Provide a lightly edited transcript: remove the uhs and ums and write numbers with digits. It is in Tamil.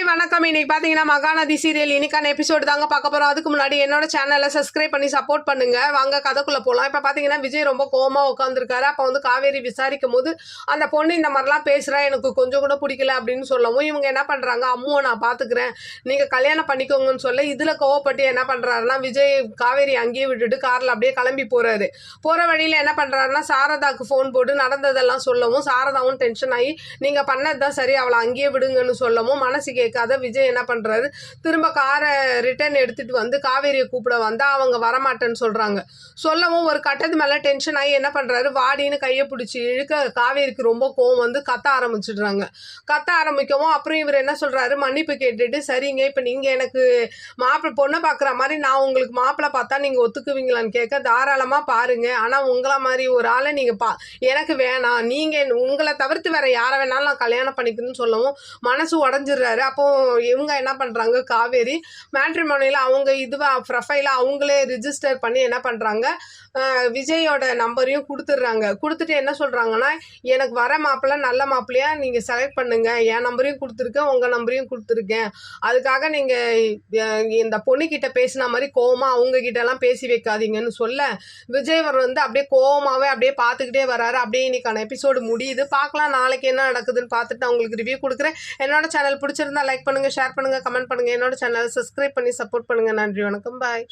வணக்கம். இன்னைக்கு பாத்தீங்கன்னா மகாநதி சீரியல் இன்னைக்கான எபிசோடு தாங்க பார்க்க போறோம். அதுக்கு முன்னாடி என்னோட சேனலை சப்ஸ்கிரைப் பண்ணி சப்போர்ட் பண்ணுங்க. வாங்க கதைக்குள்ள போலாம். இப்ப பாத்தீங்கன்னா விஜய் ரொம்ப கோவமா உட்காந்துருக்காரு. அப்ப வந்து காவேரி விசாரிக்கும் போது அந்த பொண்ணு இந்த மாதிரிலாம் பேசுறா, எனக்கு கொஞ்சம் கூட பிடிக்கல அப்படின்னு சொல்லவும் இவங்க என்ன பண்றாங்க, அம்முவை நான் பாத்துக்கிறேன், நீங்க கல்யாணம் பண்ணிக்கோங்கன்னு சொல்ல இதுல கோவப்பட்டு என்ன பண்றாருன்னா விஜய் காவேரி அங்கேயே விட்டுட்டு கார்ல அப்படியே கிளம்பி போறாரு. போற வழியில என்ன பண்றாருன்னா சாரதாக்கு போன் போட்டு நடந்ததெல்லாம் சொல்லவும் சாரதாவும் டென்ஷன் ஆகி நீங்க பண்ணதுதான் சரி, அவளை அங்கேயே விடுங்கன்னு சொல்லவும் மனசு கேட்காத விஜய் என்ன பண்றாரு, திரும்ப காரை ரிட்டர்ன் எடுத்துட்டு வந்து காவேரியை கூப்பிட வந்தா அவங்க வரமாட்டேன்னு சொல்றாங்க. சொல்லவும் ஒரு கட்டத்து மேல டென்ஷன் ஆகி என்ன பண்றாரு, வாடின்னு கையை பிடிச்சி இழுக்க காவேரிக்கு ரொம்ப கோவம் வந்து கத்த ஆரம்பிச்சிடுறாங்க. கத்த ஆரம்பிக்கவும் அப்புறம் இவர் என்ன சொல்றாரு, மன்னிப்பு கேட்டுட்டு சரிங்க இப்ப நீங்க எனக்கு மாப்பிள்ளை பொண்ணை பாக்குற மாதிரி நான் உங்களுக்கு மாப்பிள்ளை பார்த்தா நீங்க ஒத்துக்குவீங்களான்னு கேட்க தாராளமா பாருங்க, ஆனா உங்களை மாதிரி ஒரு ஆளை நீங்க எனக்கு வேணாம், நீங்க உங்களை தவிர்த்து வேற யாரை வேணாலும் நான் கல்யாணம் பண்ணிக்கணும்னு சொல்லவும் மனசு உடஞ்சிடுறாரு. அப்போ இவங்க என்ன பண்றாங்க, காவேரி மேட்ரிமோனியில் அவங்க இதுவா ப்ரொஃபைல அவங்களே ரிஜிஸ்டர் பண்ணி என்ன பண்றாங்க, விஜயோட நம்பரையும் கொடுத்துட்றாங்க. கொடுத்துட்டு என்ன சொல்றாங்கன்னா, எனக்கு வர மாப்பிள்ளை நல்ல மாப்பிள்ளையா நீங்க செலக்ட் பண்ணுங்க, என் நம்பரையும் கொடுத்துருக்கேன் உங்க நம்பரையும் கொடுத்துருக்கேன், அதுக்காக நீங்க இந்த பொண்ணுகிட்ட பேசின மாதிரி கோவமா அவங்க கிட்ட எல்லாம் பேசி வைக்காதீங்கன்னு சொல்ல விஜய் வந்து அப்படியே கோவமாவே அப்படியே பார்த்துக்கிட்டே வராரு. அப்படியே இன்னைக்கான எபிசோடு முடியுது. பார்க்கலாம் நாளைக்கு என்ன நடக்குதுன்னு பார்த்துட்டு நான் உங்களுக்கு ரிவ்யூ கொடுக்குறேன். என்னோட சேனல் பிடிச்சிருந்தா லைக் பண்ணுங்க, ஷேர் பண்ணுங்க, கமெண்ட் பண்ணுங்க. என்னோட சேனலை சப்ஸ்கிரைப் பண்ணி சப்போர்ட் பண்ணுங்க. நன்றி, வணக்கம், பாய்.